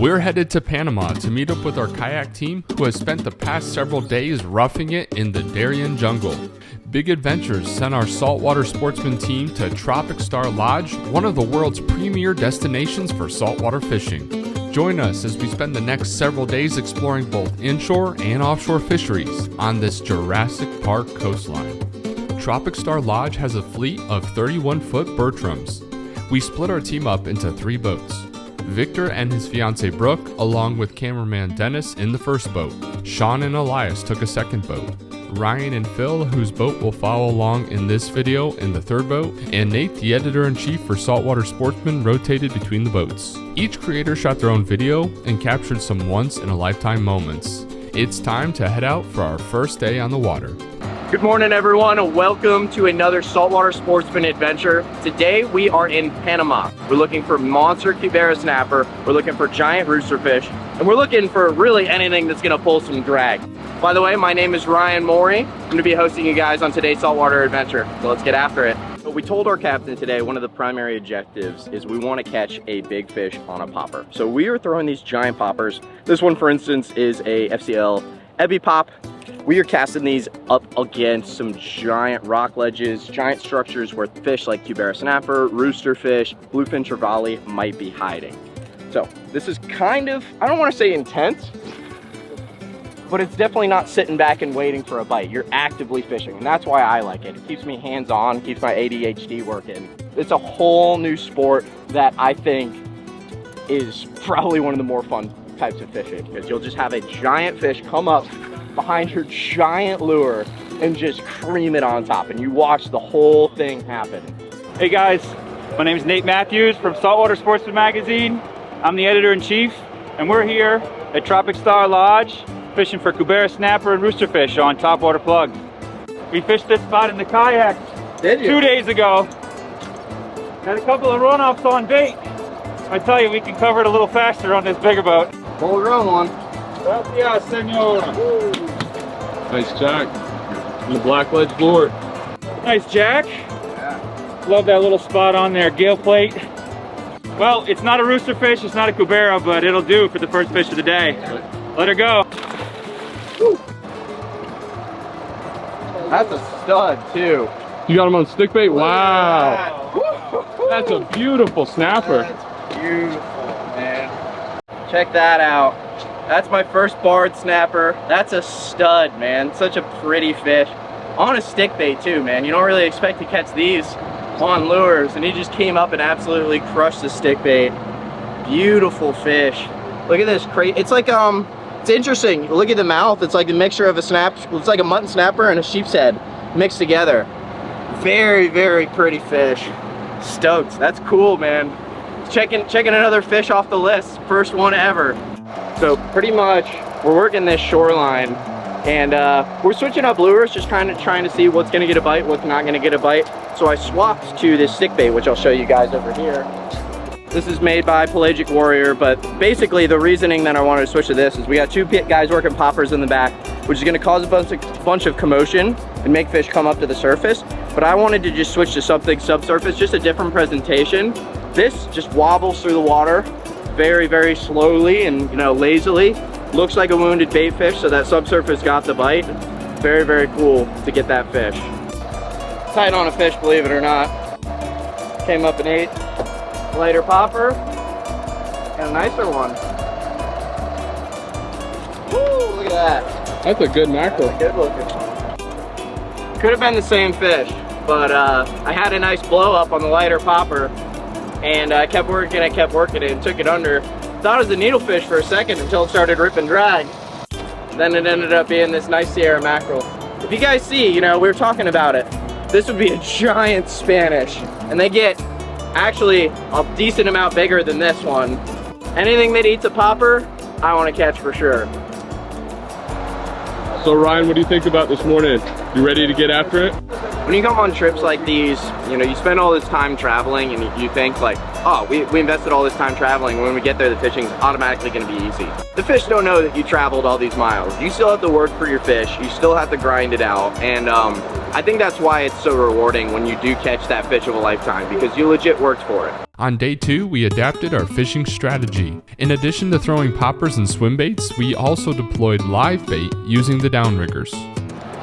We're headed to Panama to meet up with our kayak team who has spent the past several days roughing it in the Darien jungle. Big Adventures sent our saltwater sportsman team to Tropic Star Lodge, one of the world's premier destinations for saltwater fishing. Join us as we spend the next several days exploring both inshore and offshore fisheries on this Jurassic Park coastline. Tropic Star Lodge has a fleet of 31-foot Bertrams. We split our team up into 3 boats. Victor and his fiancée Brooke, along with cameraman Dennis, in the first boat. Sean and Elias took a second boat. Ryan and Phil, whose boat will follow along in this video, in the third boat. And Nate, the editor-in-chief for Saltwater Sportsman, rotated between the boats. Each creator shot their own video and captured some once-in-a-lifetime moments. It's time to head out for our first day on the water. Good morning, everyone, and welcome to another Saltwater Sportsman adventure. Today we are in Panama. We're looking for monster cubera snapper, we're looking for giant roosterfish, and we're looking for really anything that's gonna pull some drag. By the way, my name is Ryan Morey. I'm gonna be hosting you guys on today's saltwater adventure, so let's get after it. But we told our captain today one of the primary objectives is we want to catch a big fish on a popper. So we are throwing these giant poppers. This one, for instance, is a FCL Ebby Pop. We are casting these up against some giant rock ledges, giant structures where fish like cubera snapper, roosterfish, bluefin trevally might be hiding. So this is kind of, I don't want to say intense, but it's definitely not sitting back and waiting for a bite. You're actively fishing, and that's why I like it. It keeps me hands-on, keeps my ADHD working. It's a whole new sport that I think is probably one of the more fun types of fishing, because you'll just have a giant fish come up behind your giant lure and just cream it on top, and you watch the whole thing happen. Hey guys, my name is Nate Matthews from Saltwater Sportsman magazine. I'm the editor-in-chief, and we're here at Tropic Star Lodge fishing for cubera snapper and roosterfish on topwater plugs. We fished this spot in the kayak 2 days ago. Had a couple of runoffs on bait. I tell you, we can cover it a little faster on this bigger boat. Pull your own one. Gracias, senor. Nice jack. And the black ledge board. Nice jack. Yeah. Love that little spot on there, gale plate. Well, it's not a roosterfish, it's not a cubera, but it'll do for the first fish of the day. Let her go. Woo. That's a stud too. You got him on stick bait? Wow. That's a beautiful snapper. That's beautiful, man. Check that out. That's my first barred snapper. That's a stud, man. Such a pretty fish. On a stick bait too, man. You don't really expect to catch these on lures, and he just came up and absolutely crushed the stick bait. Beautiful fish. Look at this crate. It's like it's interesting. Look at the mouth. It's like a mixture of it's like a mutton snapper and a sheep's head mixed together. Very, very pretty fish. Stoked. That's cool, man. Checking another fish off the list. First one ever. So pretty much we're working this shoreline, and we're switching up lures, just kind of trying to see what's gonna get a bite, what's not gonna get a bite. So I swapped to this stick bait, which I'll show you guys over here. This is made by Pelagic Warrior, but basically the reasoning that I wanted to switch to this is we got 2 guys working poppers in the back, which is gonna cause a bunch of commotion and make fish come up to the surface. But I wanted to just switch to something subsurface, just a different presentation. This just wobbles through the water very, very slowly and, you know, lazily. Looks like a wounded bait fish, so that subsurface got the bite. Very, very cool to get that fish. Tight on a fish, believe it or not. Came up and ate. Lighter popper and a nicer one. Woo, look at that. That's a good mackerel. That's good looking. Could have been the same fish, but I had a nice blow up on the lighter popper, and I kept working it and took it under. Thought it was a needlefish for a second until it started ripping drag. Then it ended up being this nice Sierra mackerel. If you guys see, you know, we were talking about it. This would be a giant Spanish, and they get actually a decent amount bigger than this one. Anything that eats a popper, I want to catch for sure. So Ryan, what do you think about this morning? You ready to get after it? When you come on trips like these, you know, you spend all this time traveling and you think like, oh, we invested all this time traveling. When we get there, the fishing's automatically going to be easy. The fish don't know that you traveled all these miles. You still have to work for your fish. You still have to grind it out. And I think that's why it's so rewarding when you do catch that fish of a lifetime, because you legit worked for it. On day 2, we adapted our fishing strategy. In addition to throwing poppers and swim baits, we also deployed live bait using the downriggers.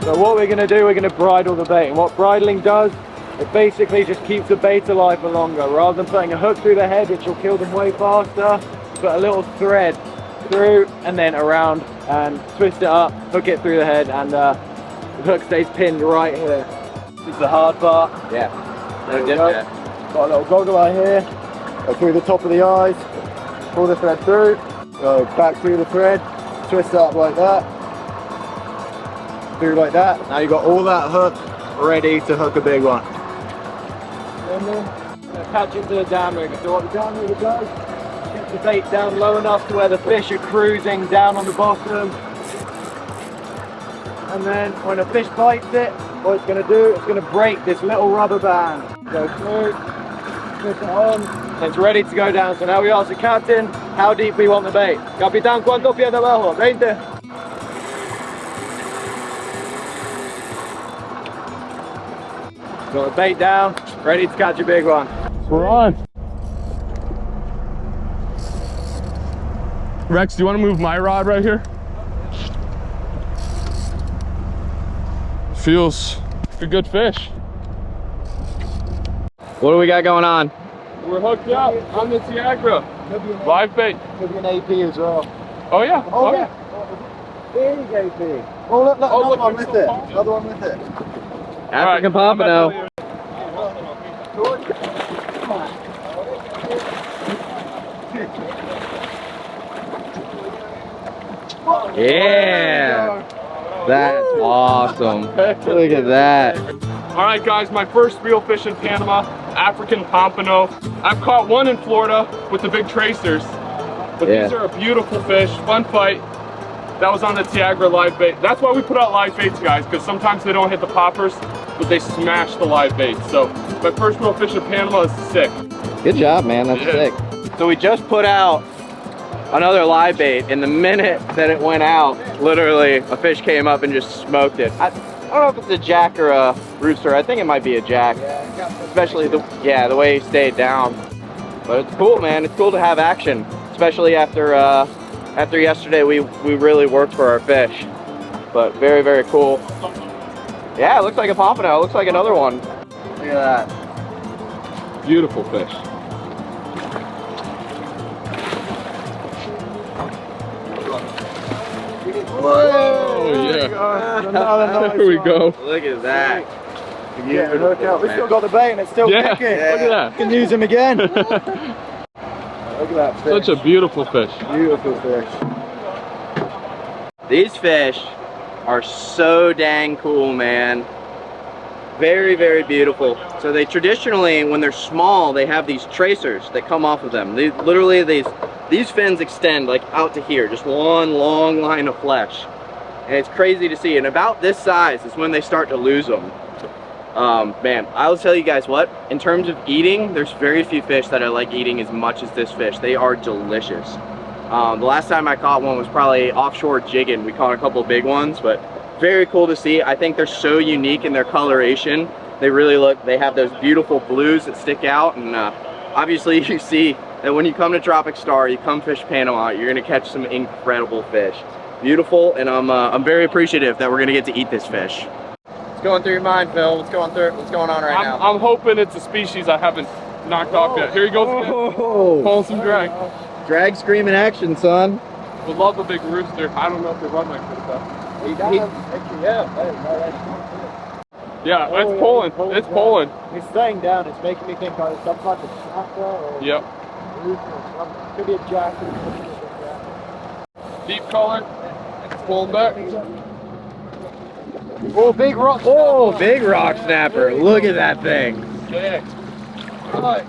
So what we're going to do, we're going to bridle the bait. And what bridling does, it basically just keeps the bait alive for longer. Rather than putting a hook through the head, which will kill them way faster, put a little thread through and then around and twist it up, hook it through the head, and the hook stays pinned right here. This is the hard part. Yeah. There we go. Got a little goggle eye here. Go through the top of the eyes, pull the thread through, go back through the thread, twist it up like that, through like that. Now you've got all that hook ready to hook a big one. And then attach it to the downrigger. So what the downrigger does, gets the bait down low enough to where the fish are cruising down on the bottom. And then when a fish bites it, what it's going to do, it's going to break this little rubber band. Go through, twist it on, and it's ready to go down. So now we ask the captain how deep we want the bait. Capitán, ¿cuánto pie debajo? 20. Got the bait down, ready to catch a big one. We're on. Rex, do you want to move my rod right here? Feels like a good fish. What do we got going on? We're hooked up on the Tiagra. Live bait. Could be an AP as well. Oh yeah. Oh yeah. Big AP. Oh look, another one with it. Another one with it. African pompano. Yeah, that's awesome. Look at that. All right, guys, my first real fish in Panama, African pompano. I've caught one in Florida with the big tracers, but these are a beautiful fish. Fun fight. That was on the Tiagra live bait. That's why we put out live baits, guys, because sometimes they don't hit the poppers, but they smash the live bait. So my first real fish in Panama is sick. Good job, man. That's sick. So we just put out another live bait, and the minute that it went out, literally a fish came up and just smoked it. I don't know if it's a jack or a rooster. I think it might be a jack, especially the way he stayed down. But it's cool, man. It's cool to have action, especially after yesterday we really worked for our fish. But very, very cool. Yeah, it looks like a pompano. It looks like another one. Look at that. Beautiful fish. Whoa, yeah. There we go. Look at that. Yeah, look out. We still got the bait and it's still kicking. Look at that. We can use him again. Look at that fish. Such a beautiful fish. Beautiful fish. These fish are so dang cool, man. Very, very beautiful. So they traditionally, when they're small, they have these tracers that come off of them. They literally, these fins extend like out to here, just one long line of flesh. And it's crazy to see. And about this size is when they start to lose them. Man, I'll tell you guys what, in terms of eating, there's very few fish that I like eating as much as this fish. They are delicious. The last time I caught one was probably offshore jigging. We caught a couple big ones, but very cool to see. I think they're so unique in their coloration. They really look, they have those beautiful blues that stick out, and obviously you see that when you come to Tropic Star, you come fish Panama, you're gonna catch some incredible fish. Beautiful, and I'm very appreciative that we're gonna get to eat this fish. What's going through your mind, Phil? What's going on right now? I'm hoping it's a species I haven't knocked off yet. Here he goes again. Pulling some drag. Drag screaming action, son. Would love a big rooster. I don't know if they run like this though. Yeah, it's pulling. It's pulling. He's staying down. It's making me think of some type of snapper or Yep. rooster or something. Could be a jack. Deep color. Pulling back. Oh, big rock. Oh, big rock snapper. Look at that thing. Yeah. Right.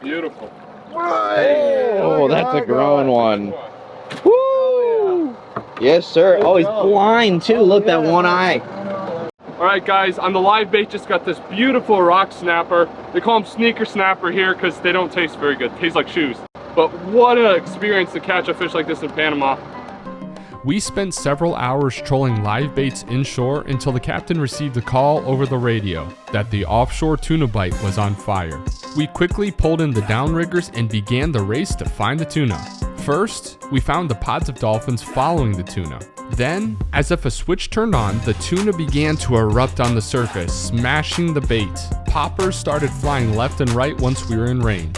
Beautiful. Oh, that's a grown one. Woo! Yes, sir. Oh, he's blind too. Look, that one eye. All right, guys, on the live bait, just got this beautiful rock snapper. They call them sneaker snapper here because they don't taste very good. Taste like shoes. But what an experience to catch a fish like this in Panama. We spent several hours trolling live baits inshore until the captain received a call over the radio that the offshore tuna bite was on fire. We quickly pulled in the downriggers and began the race to find the tuna. First, we found the pods of dolphins following the tuna. Then, as if a switch turned on, the tuna began to erupt on the surface, smashing the bait. Poppers started flying left and right once we were in range.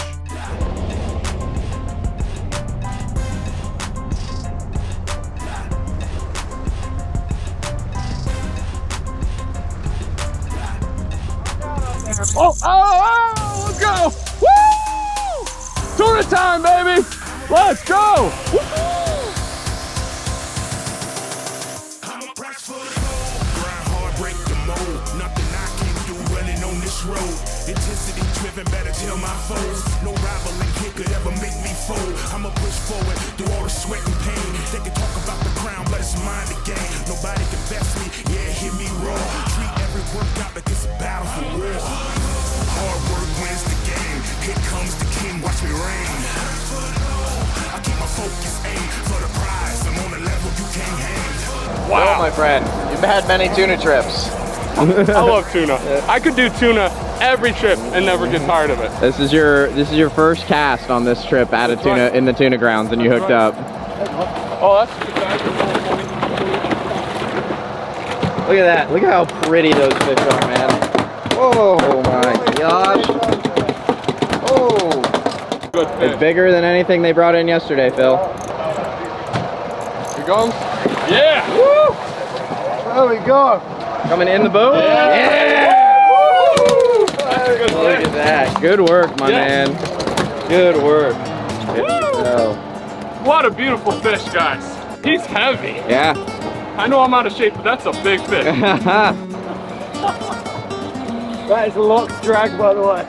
Oh, let's go! Woo! Tuna time, baby! Let's go! Woo! I'm a press for the goal. Grind hard, break the mold. Nothing I can do running on this road. Intensity driven, better tell my foes. No rival in here could ever make me fold. I'ma push forward through all the sweat and pain. They can talk about the crown, but it's mine to gain. Nobody can best me, yeah, hear me roar. Treat every workout like it's a battle for war. Hard work wins the game. Here comes the king, watch me reign. I keep my focus, aim for the prize. I'm on a level you can't hang. Wow, my friend, you've had many tuna trips. I love tuna. I could do tuna every trip and never get tired of it. This is your first cast on this trip at a tuna in the tuna grounds, and you hooked up. Oh, that's good. Look at that. Look at how pretty those fish are, man. Oh my gosh. Oh. Good fish. It's bigger than anything they brought in yesterday, Phil. Here goes. Yeah. Woo! There we go. Coming in the boat? Yeah. Woo! That's a good Look fish. at that. Good work, my Yes. man. Good work. Good to go. What a beautiful fish, guys. He's heavy. Yeah. I know I'm out of shape, but that's a big fish. That is a locked drag, by the way.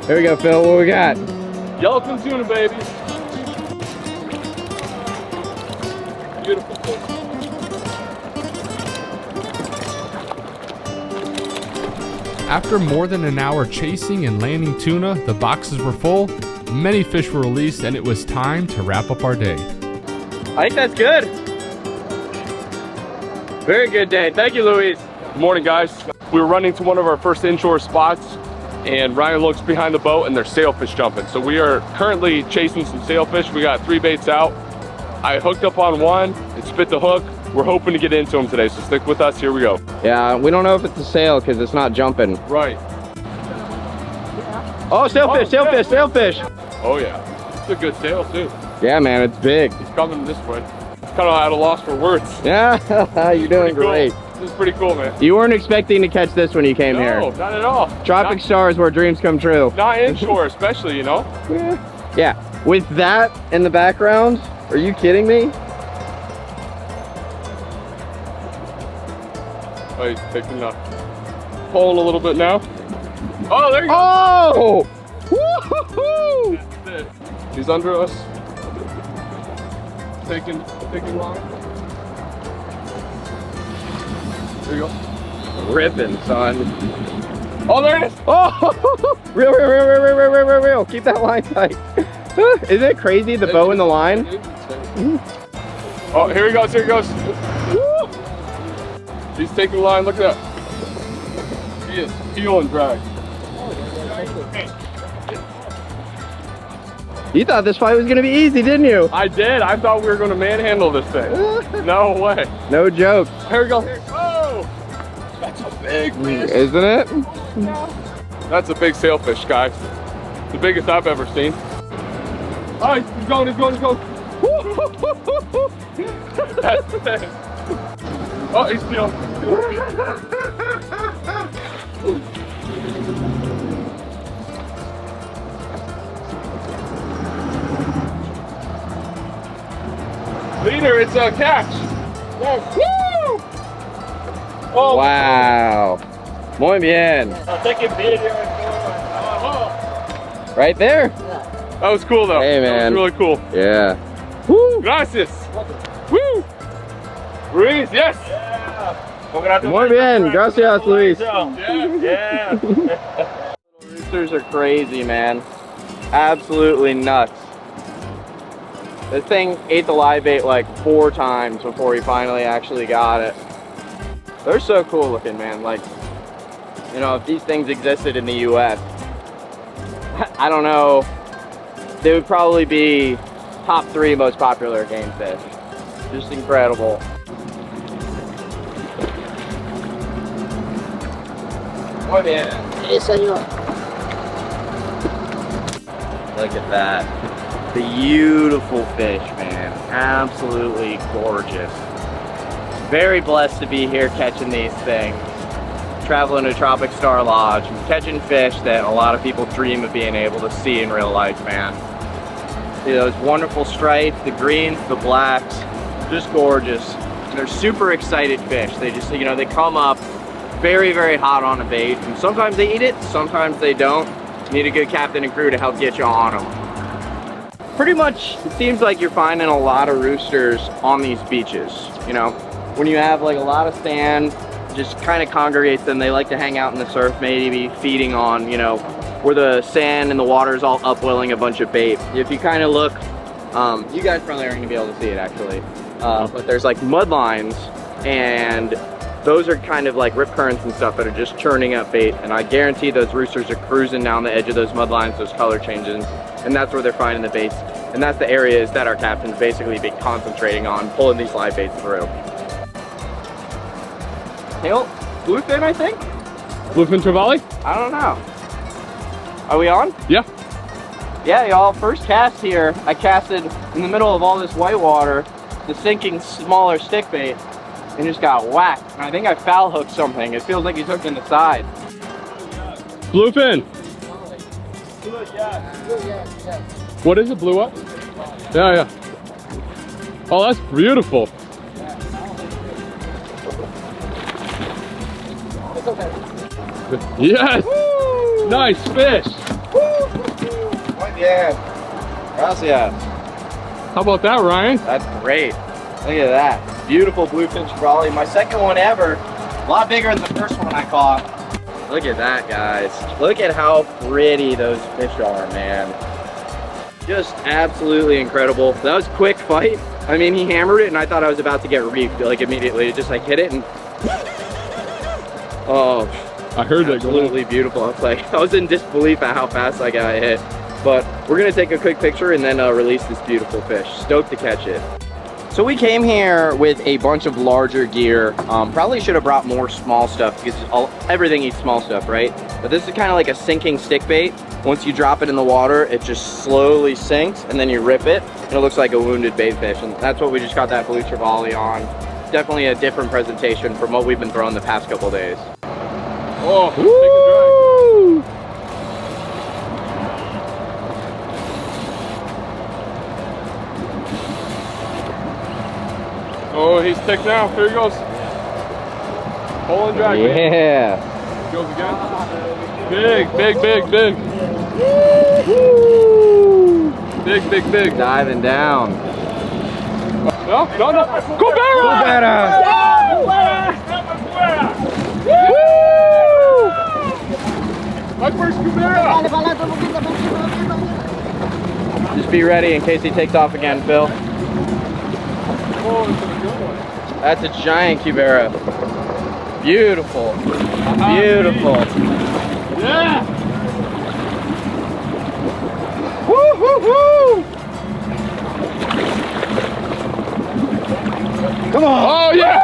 Here we go, Phil. What we got? Yellowfin tuna, baby. Beautiful fish. After more than an hour chasing and landing tuna, the boxes were full, many fish were released, and it was time to wrap up our day. I think that's good. Very good day. Thank you, Luis. Good morning, guys. We were running to one of our first inshore spots, and Ryan looks behind the boat and there's sailfish jumping. So we are currently chasing some sailfish. We got 3 baits out. I hooked up on one, it spit the hook. We're hoping to get into them today, so stick with us. Here we go. Yeah, we don't know if it's a sail because it's not jumping. Right. Oh, sailfish, sailfish, sailfish. Oh yeah, it's a good sail too. Yeah, man, it's big. He's coming this way. Kind of at a loss for words. Yeah, you're doing Cool. great. This is pretty cool, man. You weren't expecting to catch this when you came here. No, not at all. Tropic Star is where dreams come true. Not inshore, especially, you know. Yeah, with that in the background, are you kidding me? Oh, he's picking up. Pulling a little bit now. Oh, there you go. Oh! Woo-hoo-hoo! That's it. He's under us. Taking long. There you go. Ripping, son. Oh, there it is. Oh! Real. Keep that line tight. Isn't it crazy, the bow and the line? Oh, here he goes, here he goes. Woo! He's taking the line, look at that. He is heel and drag. You thought this fight was gonna be easy, didn't you? I did, I thought we were gonna manhandle this thing. No way. No joke. Here we go. Oh! That's a big fish. Isn't it? That's a big sailfish, guys. The biggest I've ever seen. Oh, he's going. That's it. Oh, he's still. Leader, it's a catch. Yes. Woo! Oh, Wow. Muy bien. I'll take a video. Right there? that was cool though. Hey, man. That was really cool. Yeah. Woo! Gracias. Woo! Ruiz, yes. Muy bien. Gracias, Luis. Yeah. Roosters are crazy, man. Absolutely nuts. The thing ate the live bait like 4 times before he finally actually got it. They're so cool looking, man. Like, you know, if these things existed in the US, I don't know, they would probably be top 3 most popular game fish. Just incredible. Oh yeah. Yes, señor. Look at that. Beautiful fish, man. Absolutely gorgeous. Very blessed to be here catching these things. Traveling to Tropic Star Lodge and catching fish that a lot of people dream of being able to see in real life, man. See those wonderful stripes, the greens, the blacks, just gorgeous. And they're super excited fish. They just, you know, they come up very, very hot on a bait. And sometimes they eat it, sometimes they don't. You need a good captain and crew to help get you on them. Pretty much, it seems like you're finding a lot of roosters on these beaches. You know, when you have like a lot of sand, just kind of congregates them. They like to hang out in the surf, maybe feeding on, you know, where the sand and the water is all upwelling a bunch of bait. If you kind of look, you guys probably aren't gonna be able to see it actually, but there's like mud lines, and those are kind of like rip currents and stuff that are just churning up bait. And I guarantee those roosters are cruising down the edge of those mud lines, those color changes, and that's where they're finding the baits. And that's the areas that our captain's basically been concentrating on, pulling these live baits through. Tail, bluefin, I think? Bluefin trevally? I don't know. Are we on? Yeah. Yeah, y'all, first cast here, I casted in the middle of all this white water, the sinking smaller stick bait, and just got whacked. And I think I foul hooked something. It feels like he's hooked in the side. Bluefin. What is it, blew up? Yeah, yeah. Oh, that's beautiful. Yes! Woo! Nice fish! Oh yeah. Gracias. How about that, Ryan? That's great. Look at that. Beautiful bluefin trevally. My second one ever. A lot bigger than the first one I caught. Look at that, guys. Look at how pretty those fish are, man. Just absolutely incredible. That was a quick fight. I mean, he hammered it and I thought I was about to get reefed like immediately. It just like hit it and oh, I heard that. Absolutely beautiful. I was in disbelief at how fast I got hit. But we're gonna take a quick picture and then release this beautiful fish. Stoked to catch it. So we came here with a bunch of larger gear. Probably should have brought more small stuff because everything eats small stuff, right? But this is kind of like a sinking stick bait. Once you drop it in the water, it just slowly sinks and then you rip it and it looks like a wounded bait fish. And that's what we just got that blue trevally on. Definitely a different presentation from what we've been throwing the past couple days. Oh, woo! Oh, he's ticked now. Here he goes. Pull and drag. Yeah. Goes again. Big, big, big, big. Woo! Big, big, big. Diving down. No, no, no. Cubera! Woo! My first Cubera! Just be ready in case he takes off again, Phil. Oh, it's a good one. That's a giant Cubera. Beautiful. Beautiful. Yeah! Woo, woo, woo! Come on! Oh, yeah!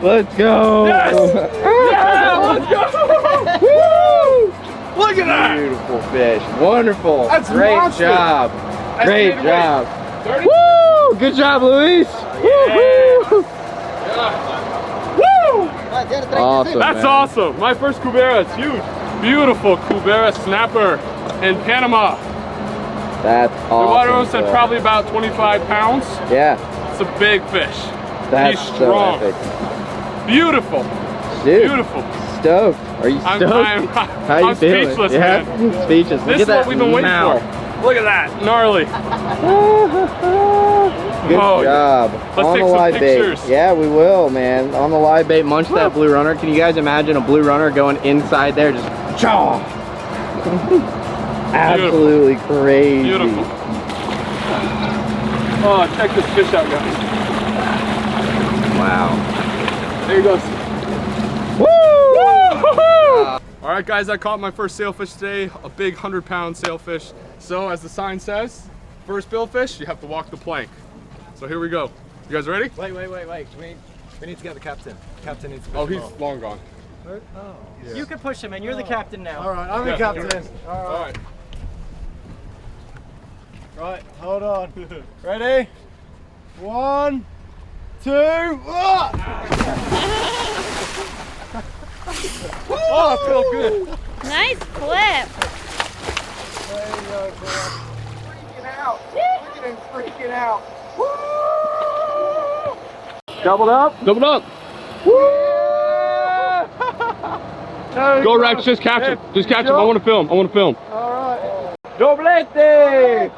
Let's go! Yes! Yeah, let's go! Woo! Look at that! Beautiful fish. Wonderful. That's great monster. job. Great That's job. 30? Woo! Good job, Luis. Yeah. Woo! Woo! Awesome. That's man. awesome. My first Cubera. It's huge. Beautiful Cubera snapper in Panama. That's The awesome. water was at Phil. probably about 25 pounds. Yeah. It's a big fish. That's He's strong. so epic. Beautiful. Dude, Beautiful. stoked. Are you stoked? I'm How you feeling? speechless, Yeah? man. Speechless. This is what we've been waiting for. Look at that. Gnarly. Good Oh, job. let's on take the some live pictures. bait. Yeah, we will, man. On the live bait, munch that blue runner. Can you guys imagine a blue runner going inside there just chaw? Absolutely crazy. Beautiful. Oh, check this fish out, guys. Wow. There he goes. Woo! All right, guys, I caught my first sailfish today, a big 100-pound sailfish. So, as the sign says, first billfish, you have to walk the plank. So here we go. You guys ready? Wait. We need to get the captain. Captain needs to push Oh, him he's off. long gone. Oh. Yeah. You can push him in. You're the captain now. All right, I'm the captain. All right. Right, hold on. Ready? 1, 2. Oh, I feel good. Nice flip. There you go, bro. Freaking out. Look at him freaking out. Woo! Doubled up. Double up. Go, Rex. Just catch him. Just catch him. I want to film. I want to film. All right. Doblete!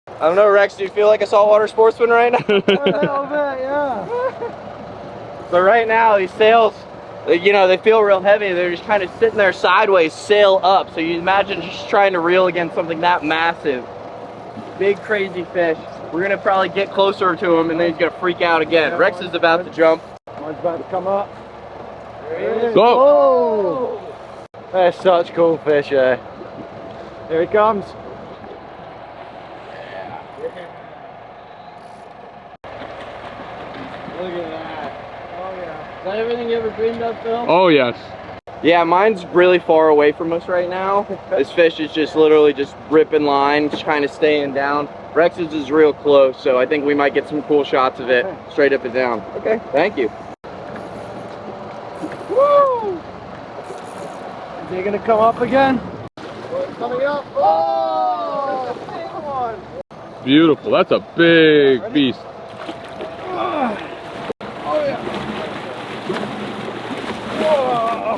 I don't know, Rex, do you feel like a saltwater sportsman right now? A little bit, yeah. So right now, these sails, you know, they feel real heavy. They're just kind of sitting there sideways, sail up. So you imagine just trying to reel against something that massive. Big, crazy fish. We're gonna probably get closer to him and then he's gonna freak out again. Yeah, Rex is about to jump. One's about to come up. There he is. Go. Oh! That's such cool fish, eh? Here he comes. Look at that. Oh yeah. Is that everything you ever dreamed of, Phil? Oh, yes. Yeah, mine's really far away from us right now. This fish is just literally just ripping line, just kind of staying down. Rex's is real close, so I think we might get some cool shots of it straight up and down. Okay, thank you. Woo! Is he gonna come up again? Oh, it's coming up. Oh! That's a big one. Beautiful. That's a big beast. Oh yeah. Whoa!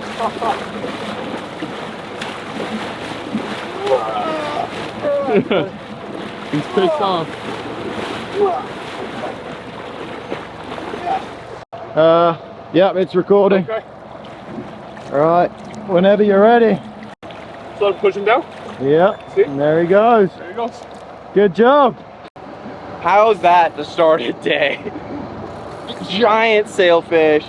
He's pissed off. Yep, it's recording. Okay. All right, whenever you're ready. So push him down. Yep, See? and there he goes. There he goes. Good job. How's that to start a day? Giant sailfish.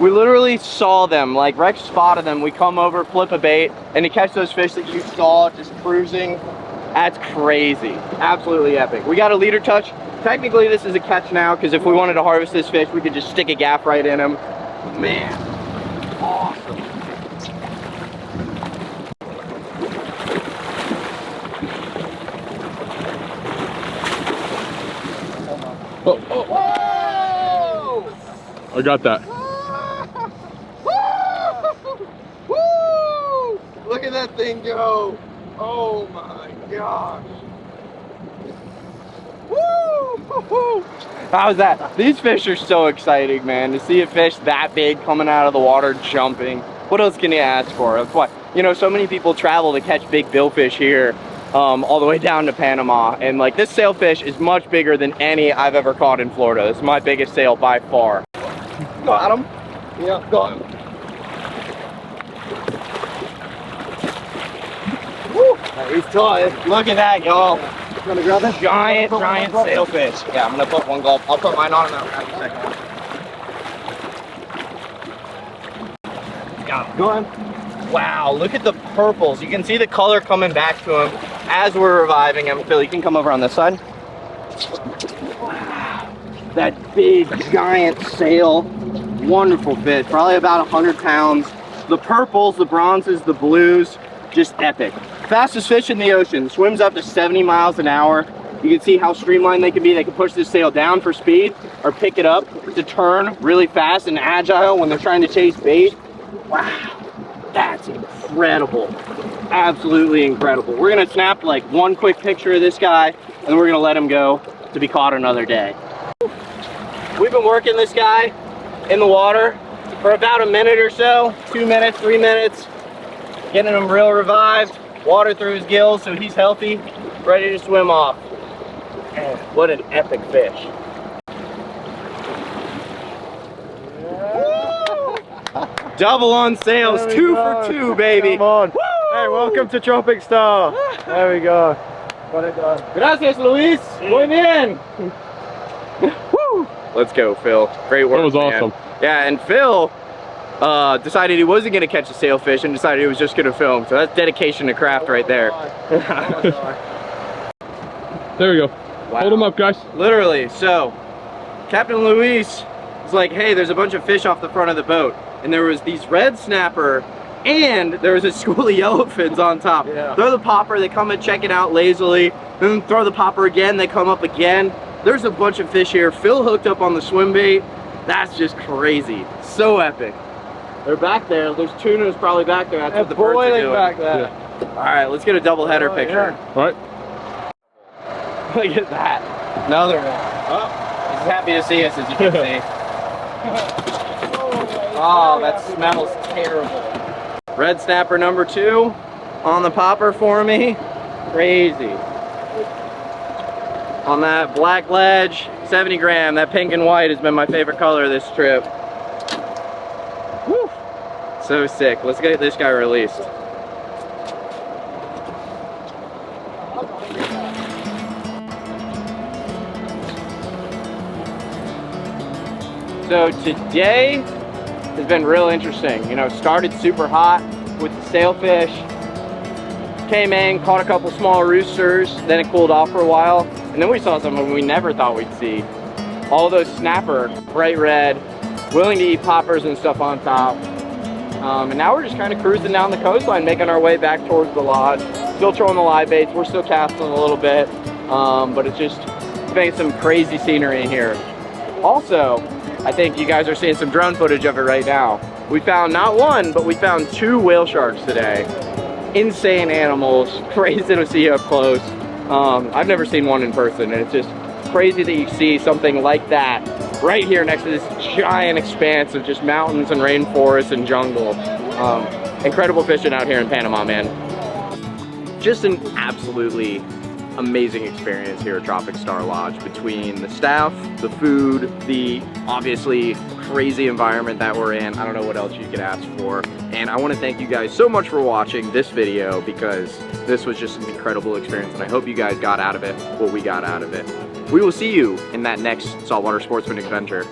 We literally saw them, like Rex spotted them. We come over, flip a bait, and to catch those fish that you saw just cruising, that's crazy. Absolutely epic. We got a leader touch. Technically this is a catch now, because if we wanted to harvest this fish, we could just stick a gaff right in him. Man, awesome. Oh, oh. Whoa! I got that. Woo! Look at that thing go! Oh my gosh! Woo! How's that? These fish are so exciting, man. To see a fish that big coming out of the water jumping. What else can you ask for? That's why, you know, so many people travel to catch big billfish here, all the way down to Panama. And like, this sailfish is much bigger than any I've ever caught in Florida. This is my biggest sail by far. Got him. Yeah, got him. Woo! He's tired. Look at that, y'all. Gonna grab it? Giant sailfish. Yeah, I'm gonna put one gulp. I'll put mine on and I'll grab the second one. Got him. Go on. Wow, look at the purples. You can see the color coming back to him as we're reviving him. Phil, you can come over on this side. Wow, that big, giant sail. Wonderful fish, probably about 100 pounds. The purples, the bronzes, the blues, just epic. Fastest fish in the ocean, swims up to 70 miles an hour. You can see how streamlined they can be. They can push this sail down for speed or pick it up to turn really fast and agile when they're trying to chase bait. Wow, that's incredible. Absolutely incredible. We're gonna snap like one quick picture of this guy and then we're gonna let him go to be caught another day. We've been working this guy in the water for about a minute or so, 2 minutes, 3 minutes, getting him real revived, water through his gills so he's healthy, ready to swim off. Man, what an epic fish. Double on sales, There we 2 go. for 2, baby. Come on. Hey, welcome to Tropic Star. There we go. Got it done. Gracias, Luis. Muy bien. Woo. Let's go, Phil. Great work. That was man. awesome. Yeah, and Phil decided he wasn't going to catch a sailfish and decided he was just going to film. So that's dedication to craft right there. There we go. Wow. Hold them up, guys. Literally. So, Captain Luis was like, hey, there's a bunch of fish off the front of the boat. And there was these red snapper and there was a school of yellowfins on top. Yeah. Throw the popper, they come and check it out lazily. Then throw the popper again, they come up again. There's a bunch of fish here. Phil hooked up on the swim bait. That's just crazy. So epic. They're back there. There's tunas probably back there. That's what the birds are boiling doing. back there. All right, let's get a double header Oh, picture. yeah. All right. Look at that. Another one. Oh, he's happy to see us, as you can see. Oh, that smells terrible. Red snapper number 2 on the popper for me. Crazy. On that black ledge, 70 gram. That pink and white has been my favorite color this trip. Woo. So sick. Let's get this guy released. So today has been real interesting. You know, started super hot with the sailfish. Came in, caught a couple small roosters, then it cooled off for a while. And then we saw something we never thought we'd see. All those snapper, bright red, willing to eat poppers and stuff on top. And now we're just kind of cruising down the coastline, making our way back towards the lodge. Still throwing the live baits, we're still casting a little bit. But it's making some crazy scenery in here. Also, I think you guys are seeing some drone footage of it right now. We found not one, but we found 2 whale sharks today. Insane animals, crazy to see up close. I've never seen one in person, and it's just crazy that you see something like that right here next to this giant expanse of just mountains and rainforest and jungle. Incredible fishing out here in Panama, man. Just an absolutely amazing experience here at Tropic Star Lodge, between the staff, the food, the obviously crazy environment that we're in. I don't know what else you could ask for. And I want to thank you guys so much for watching this video, because this was just an incredible experience, and I hope you guys got out of it what we got out of it. We will see you in that next saltwater sportsman adventure.